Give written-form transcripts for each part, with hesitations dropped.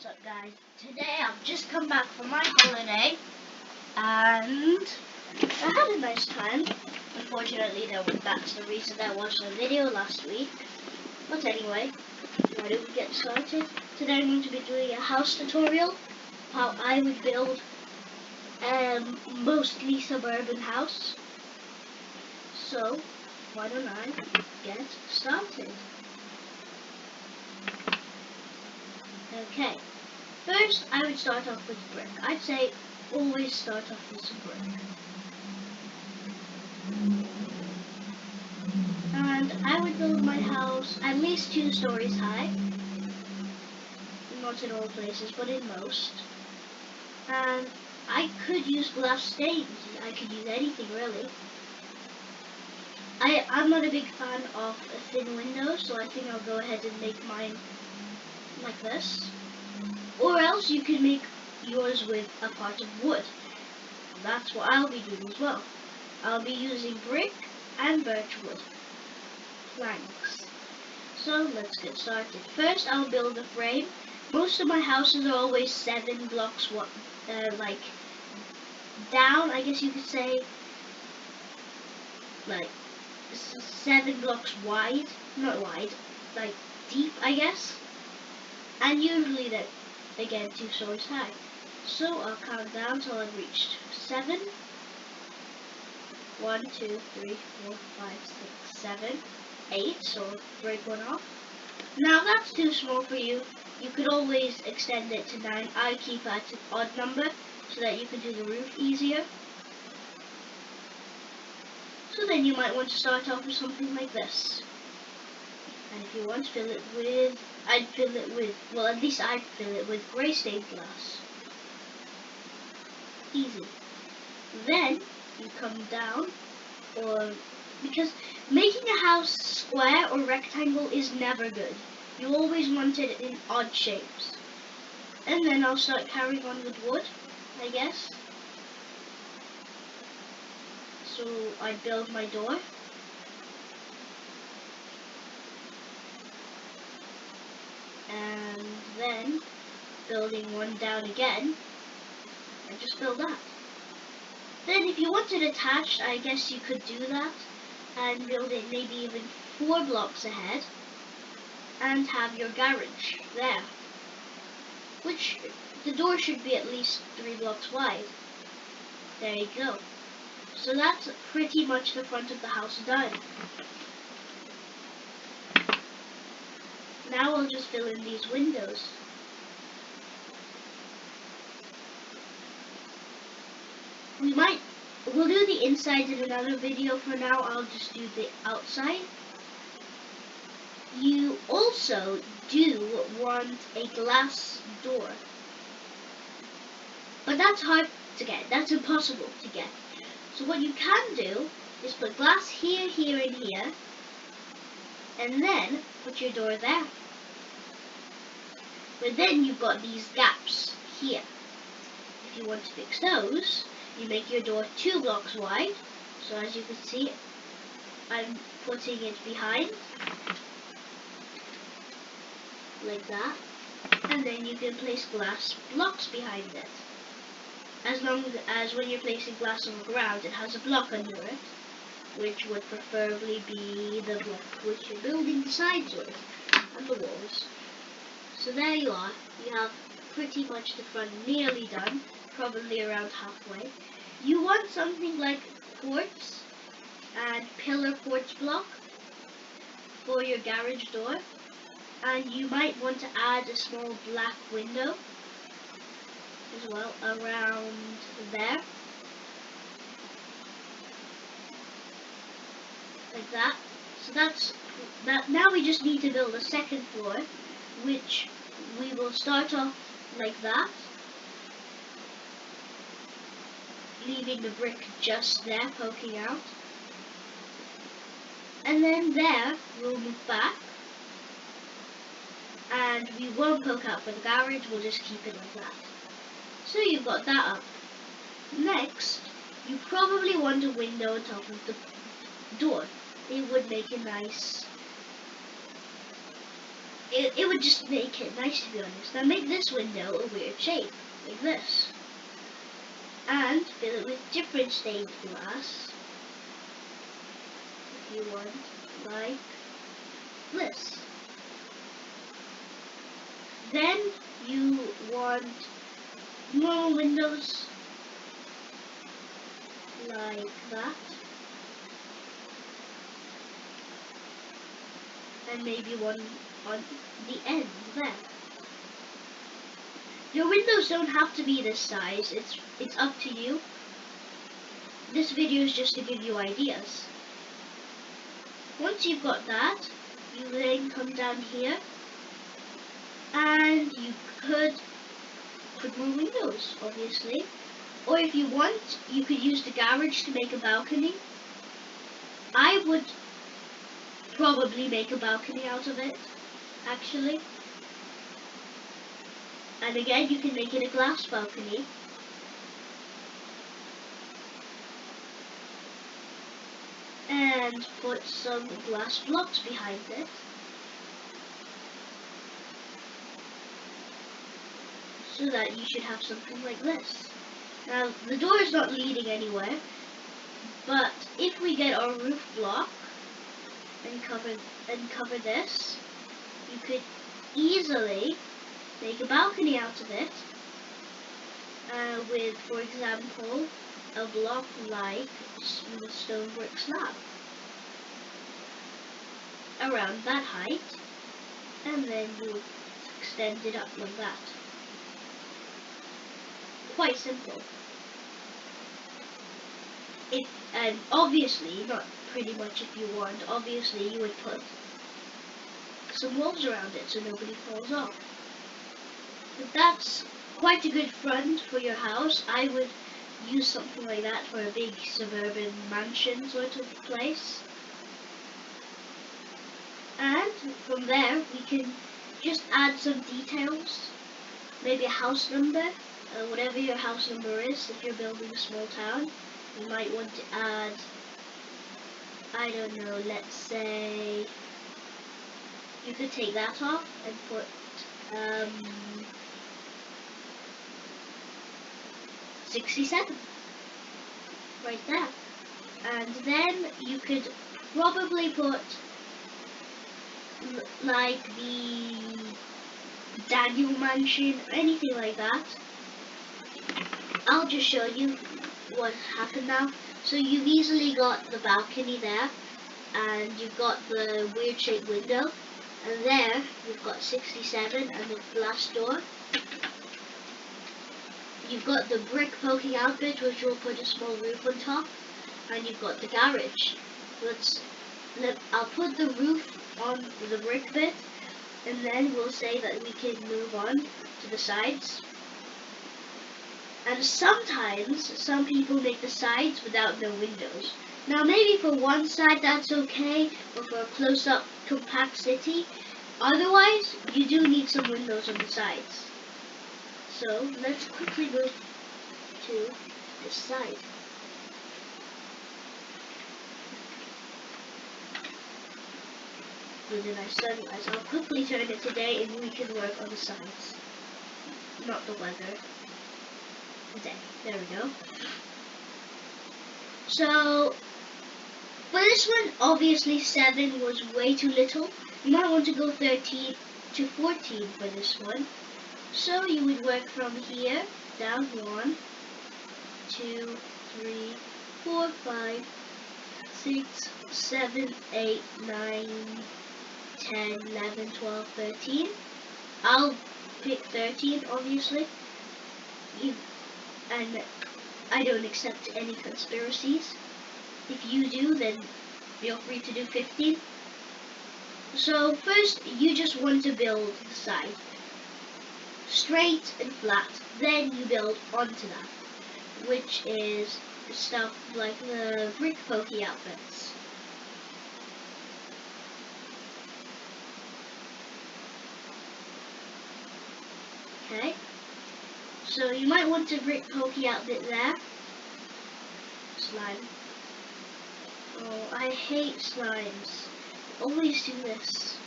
What's up, guys? Today I've just come back from my holiday and I had a nice time. Unfortunately, that's the reason I watched a video last week. But anyway, why don't we get started? Today I'm going to be doing a house tutorial, how I would build mostly suburban house. So why don't I get started? Okay, first I would start off with brick. I'd say always start off with some brick. And I would build my house at least 2 stories high. Not in all places, but in most. And I could use glass stains. I could use anything really. I'm not a big fan of thin windows, so I think I'll go ahead and make mine like this. Or else you can make yours with a part of wood. That's what I'll be doing as well. I'll be using brick and birch wood planks. So let's get started. First I'll build a frame. Most of my houses are always 7 blocks like down, I guess you could say, like 7 blocks wide, not wide, like deep, I guess. And usually they're, again, 2 stories high. So I'll count down till I've reached 7. 1, 2, 3, 4, 5, 6, 7, 8. So break one off. Now that's too small for you. You could always extend it to 9. I keep at an odd number so that you can do the roof easier. So then you might want to start off with something like this. And if you want to fill it with, well, at least I'd fill it with grey stained glass. Easy. Then you come down, because making a house square or rectangle is never good. You always want it in odd shapes. And then I'll start carrying on with wood, I guess. So I build my door. And then building one down again, and just build that. Then if you want it attached, I guess you could do that and build it maybe even 4 blocks ahead and have your garage there, which the door should be at least 3 blocks wide. There you go. So that's pretty much the front of the house done. Now I'll just fill in these windows. We'll do the inside in another video. For now, I'll just do the outside. You also do want a glass door. But that's hard to get. That's impossible to get. So what you can do is put glass here, here, and here. And then put your door there. But then you've got these gaps here. If you want to fix those, you make your door 2 blocks wide. So as you can see, I'm putting it behind, like that. And then you can place glass blocks behind it. As long as when you're placing glass on the ground, it has a block under it, which would preferably be the block which you're building the sides with, and the walls. So there you are. You have pretty much the front nearly done, probably around halfway. You want something like quartz and pillar quartz block for your garage door, and you might want to add a small black window as well around there, like that. So that's that. Now we just need to build a second floor, which we will start off like that, leaving the brick just there poking out, and then there we'll move back, and we won't poke out for the garage, we'll just keep it like that. So you've got that up. Next, you probably want a window on top of the door. It would make a nice it would just make it nice, to be honest. Now make this window a weird shape, like this. And fill it with different stained glass, if you want, like this. Then you want normal windows, like that. And maybe one on the end there. Your windows don't have to be this size, it's up to you. This video is just to give you ideas. Once you've got that, you then come down here and you could put more windows, obviously. Or if you want, you could use the garage to make a balcony. I would probably make a balcony out of it, actually. And again, you can make it a glass balcony. And put some glass blocks behind it. So that you should have something like this. Now, the door is not leading anywhere, but if we get our roof block and cover this, you could easily make a balcony out of it with, for example, a block like the stone brick slab around that height, and then you extend it up like that. Quite simple. And obviously, not pretty much if you want, obviously you would put some walls around it so nobody falls off. But that's quite a good front for your house. I would use something like that for a big suburban mansion sort of place. And from there we can just add some details, maybe a house number, whatever your house number is. If you're building a small town, you might want to add, I don't know, let's say you could take that off and put 67 right there. And then you could probably put like the Daniel Mansion or anything like that. I'll just show you what happened now. So you've easily got the balcony there, and you've got the weird shaped window, and there you've got 67 and the glass door. You've got the brick poking out bit, which will put a small roof on top, and you've got the garage. I'll put the roof on the brick bit, and then we'll say that we can move on to the sides. And sometimes some people make the sides without no windows. Now maybe for one side that's okay, or for a close-up compact city. Otherwise, you do need some windows on the sides. So let's quickly move to this side. With a nice sunrise. I'll quickly turn it to day and we can work on the sides. Not the weather. Day. There we go. So for this one, obviously 7 was way too little. You might want to go 13 to 14 for this one. So you would work from here down 1, 2, 3, 4, 5, 6, 7, 8, 9, 10, 11, 12, 13. I'll pick 13, obviously. And I don't accept any conspiracies. If you do, then feel free to do 15. So first, you just want to build the side. Straight and flat. Then you build onto that, which is stuff like the brick pokey outfits. Okay. So you might want to brick pokey outfit there. Slime. Oh, I hate slimes. Always do this.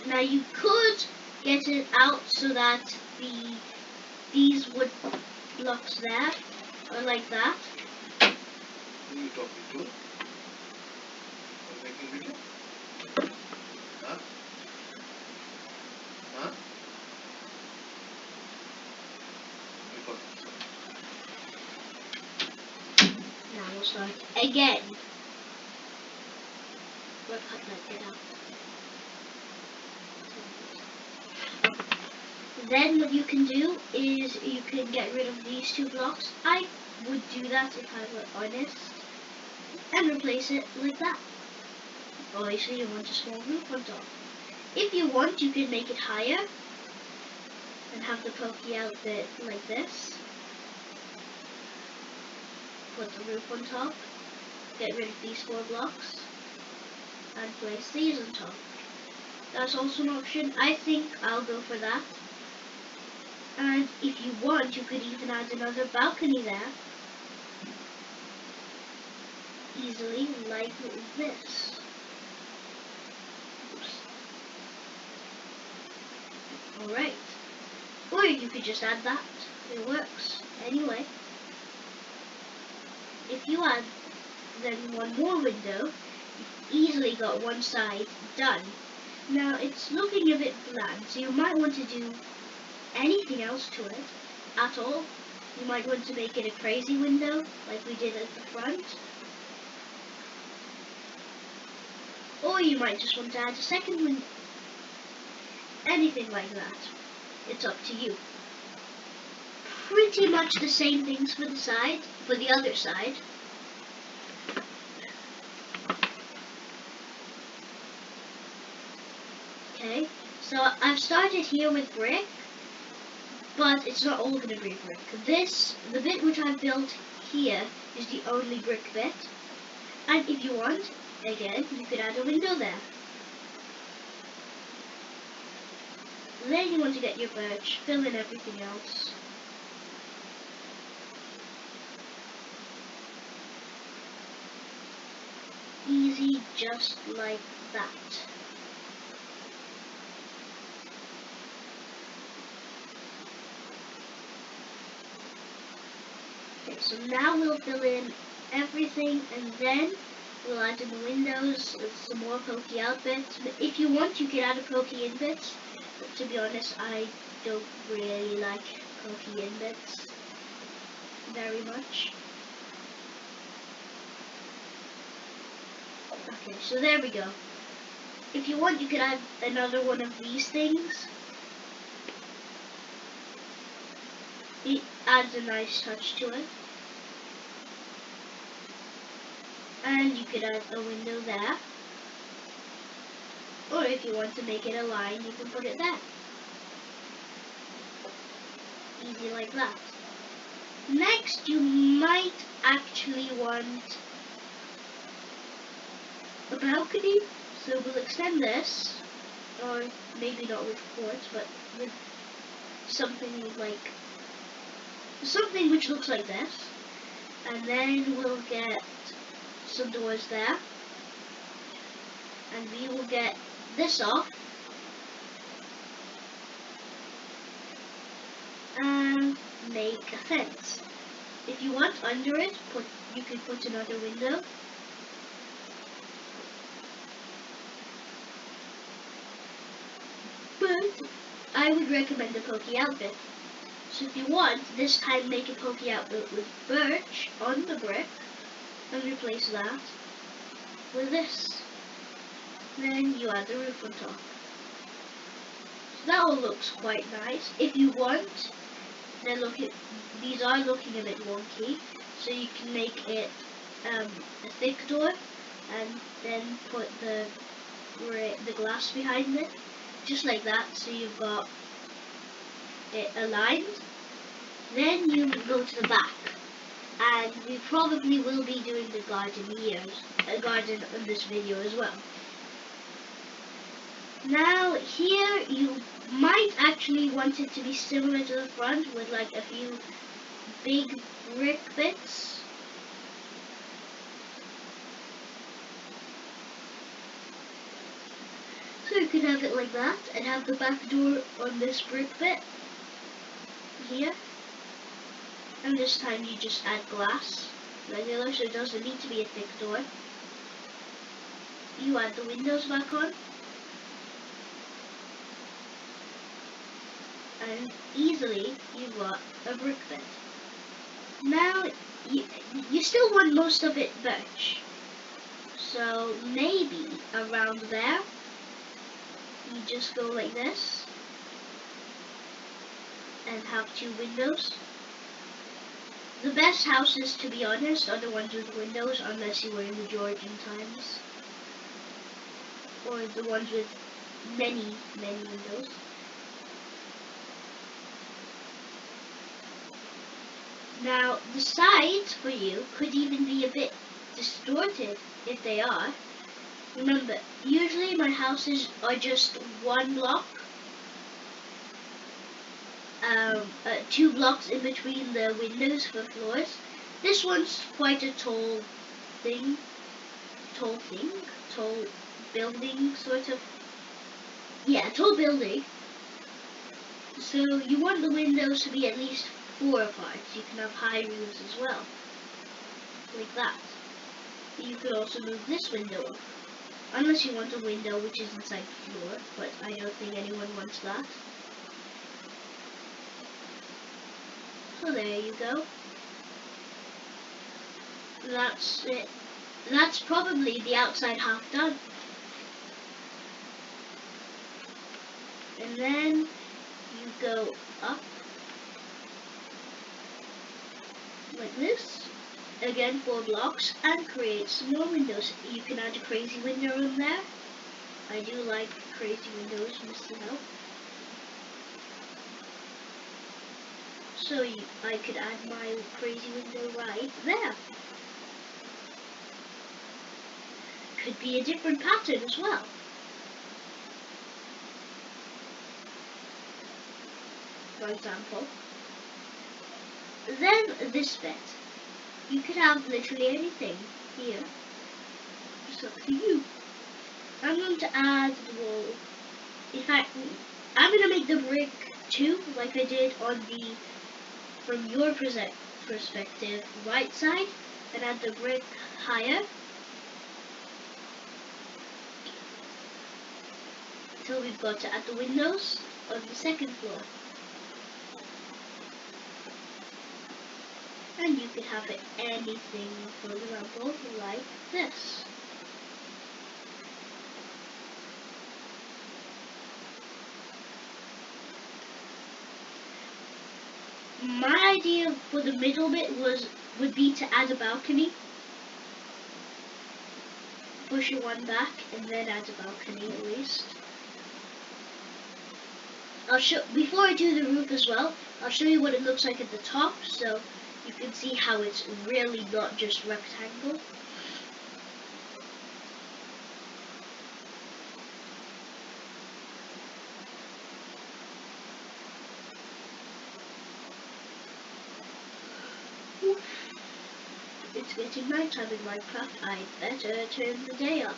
Now you could get it out so that these wood blocks there are like that. Who are you talking to? Are you making video? Huh? Huh? Now we'll start again. We'll cut that bit out. Then what you can do is you can get rid of these two blocks. I would do that if I were honest. And replace it like that. Obviously you want a small roof on top. If you want, you can make it higher and have the pokey out bit like this. Put the roof on top, get rid of these 4 blocks, and place these on top. That's also an option. I think I'll go for that. And if you want, you could even add another balcony there. Easily, like this. Alright. Or you could just add that. It works. Anyway. If you add then one more window, you've easily got one side done. Now it's looking a bit bland, so you might want to do anything else to it at all. You might want to make it a crazy window, like we did at the front. Or you might just want to add a second window. Anything like that. It's up to you. Pretty much the same things for the other side. Okay, so I've started here with brick, but it's not all going to be brick. The bit which I've built here is the only brick bit. And if you want, again, you could add a window there. Then you want to get your birch, fill in everything else. Easy, just like that. Okay, so now we'll fill in everything, and then we'll add in the windows with some more pokey out bits. But if you want, you can add a pokey in bits. But to be honest, I don't really like pokey in bits very much. Okay, so there we go. If you want, you could add another one of these things. It adds a nice touch to it. And you could add a window there. Or if you want to make it a line, you can put it there. Easy like that. Next, you might actually want a balcony. So we'll extend this, or maybe not with quartz, but with something which looks like this. And then we'll get some doors there. And we will get this off. And make a fence. If you want under it, you could put another window. But I would recommend a pokey outfit. So if you want, this time make a pokey outfit with birch on the brick and replace that with this. Then you add the roof on top. So that all looks quite nice. If you want, these are looking a bit wonky, so you can make it a thick door and then put the glass behind it, just like that, so you've got it aligned. Then you go to the back, and we probably will be doing the garden in this video as well. Now here you might actually want it to be similar to the front with like a few big brick bits. So you could have it like that and have the back door on this brick bit here. And this time you just add glass, regular, so it doesn't need to be a thick door. You add the windows back on. And easily you've got a brick bed. Now you still want most of it birch, so maybe around there you just go like this and have 2 windows. The best houses, to be honest, are the ones with windows, unless you were in the Georgian times, or the ones with many windows. Now, the sides for you could even be a bit distorted if they are. Remember, usually my houses are just 1 block, 2 blocks in between the windows for floors. This one's quite a tall building, sort of. Yeah, tall building. So you want the windows to be at least 4 apart. You can have high roofs as well, like that. You could also move this window up, unless you want a window which is inside the floor, but I don't think anyone wants that. So there you go. That's it. That's probably the outside half done. And then you go up like this, again 4 blocks, and create some more windows. You can add a crazy window in there. I do like crazy windows, missing out. So I could add my crazy window right there. Could be a different pattern as well. For example. Then this bit. You could have literally anything here. It's up to you. I'm going to add the wall. In fact, I'm going to make the brick too, like I did on the, from your perspective, right side, and add the brick higher. Until we've got to add the windows on the 2nd floor. And you could have it anything, for example, like this. My idea for the middle bit would be to add a balcony. Push it 1 back and then add a balcony at least. I'll show, before I do the roof as well, I'll show you what it looks like at the top, so you can see how it's really not just rectangle. It's getting nighttime in Minecraft. I better turn the day up.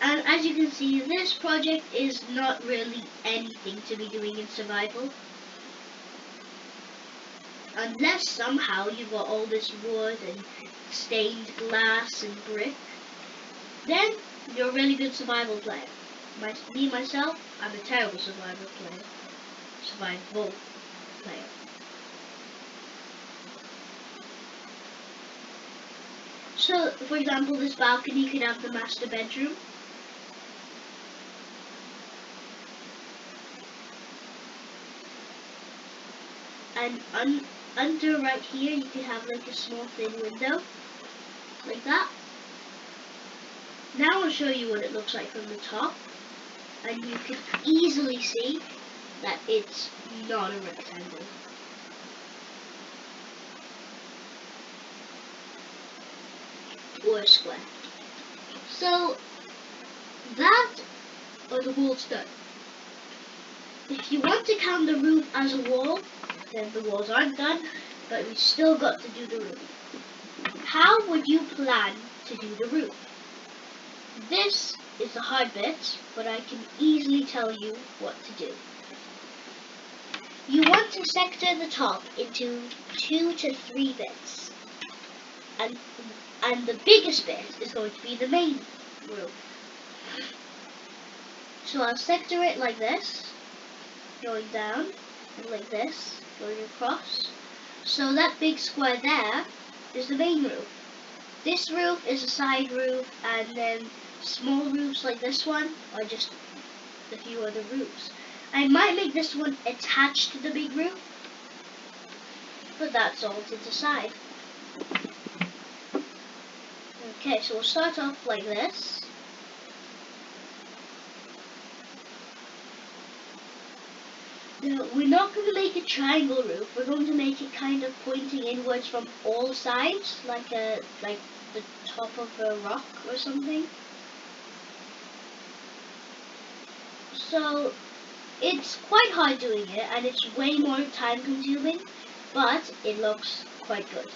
And as you can see, this project is not really anything to be doing in survival. Unless somehow you've got all this wood and stained glass and brick, then you're a really good survival player. Myself, I'm a terrible survival player. So, for example, this balcony could have the master bedroom. And under right here, you could have like a small thin window, like that. Now I'll show you what it looks like from the top, and you can easily see that it's not a rectangle. Or a square. So that are the walls done. If you want to count the roof as a wall, then the walls aren't done, but we still got to do the roof. How would you plan to do the roof? This is the hard bit, but I can easily tell you what to do. You want to sector the top into 2 to 3 bits. And the biggest bit is going to be the main roof. So I'll sector it like this, going down, and like this, going across. So that big square there is the main roof. This roof is a side roof, and then small roofs like this one are just a few other roofs. I might make this one attached to the big roof, but that's all to decide. Okay, so we'll start off like this. Now, we're not going to make a triangle roof. We're going to make it kind of pointing inwards from all sides, like the top of a rock or something. So it's quite hard doing it, and it's way more time consuming, but it looks quite good.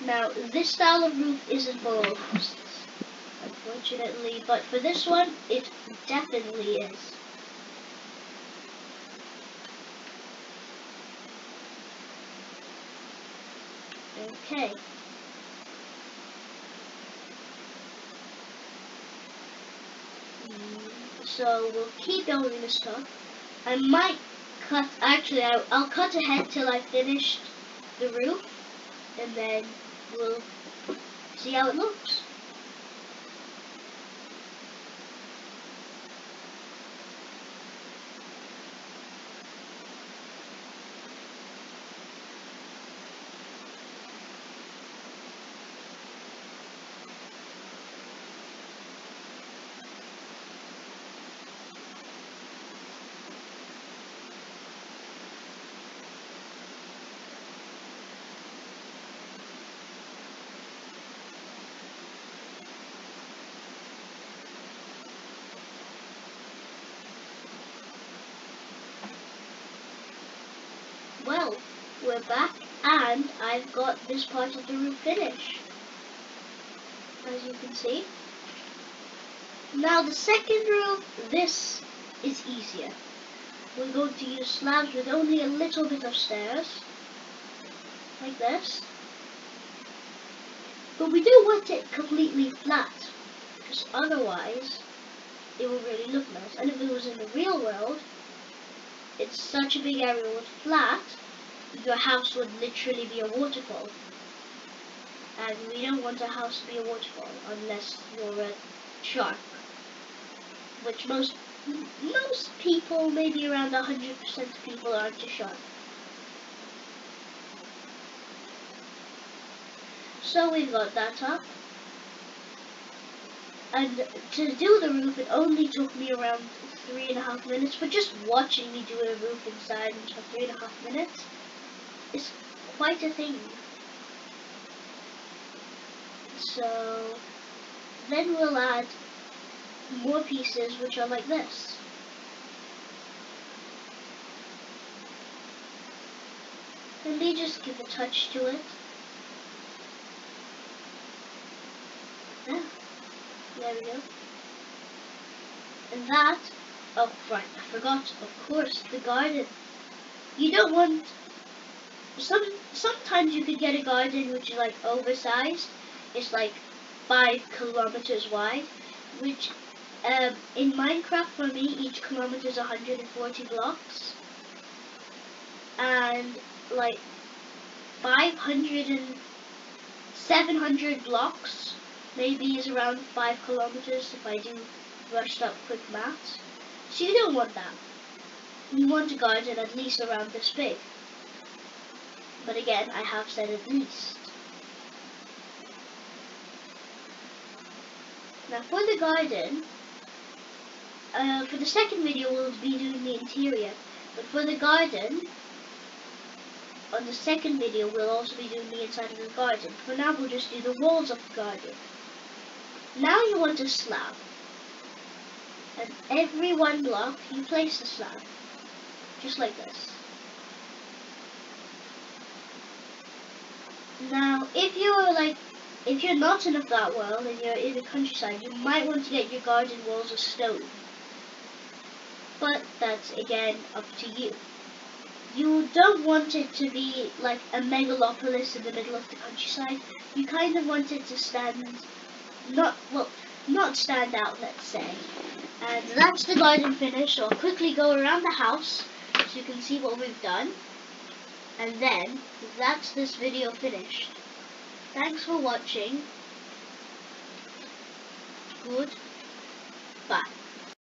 Now, this style of roof isn't for all houses, unfortunately, but for this one, it definitely is. Okay. So we'll keep going this stuff. I might cut, actually I'll cut ahead till I finished the roof, and then we'll see how it looks. Well, we're back, and I've got this part of the roof finished, as you can see. Now the second roof, this is easier. We're going to use slabs with only a little bit of stairs, like this. But we do want it completely flat, because otherwise it will really look nice. And if it was in the real world, it's such a big area with flat, your house would literally be a waterfall. And we don't want a house to be a waterfall unless you're a shark. Which most people, maybe around 100% of people, aren't a shark. So we've got that up. And to do the roof, it only took me around 3.5 minutes, but just watching me do a roof inside for 3.5 minutes is quite a thing. So then we'll add more pieces, which are like this. And they just give a touch to it. Yeah. There we go. And that, oh right, I forgot, of course, the garden. You don't want, sometimes you could get a garden which is like oversized. It's like 5 kilometers wide, which in Minecraft for me, each kilometer is 140 blocks. And like 500 and 700 blocks maybe is around 5 kilometers if I do rushed up quick maths. So you don't want that. You want a garden at least around this big. But again, I have said at least. Now for the garden, for the second video we'll be doing the interior. But for the garden, on the second video we'll also be doing the inside of the garden. For now we'll just do the walls of the garden. Now you want a slab. And every 1 block you place the slab. Just like this. Now if you're like if you're not in a flat world and you're in the countryside, you might want to get your garden walls of stone. But that's again up to you. You don't want it to be like a megalopolis in the middle of the countryside. You kind of want it to not stand out, let's say. And that's the garden finished. So I'll quickly go around the house so you can see what we've done. And then that's this video finished. Thanks for watching. Goodbye.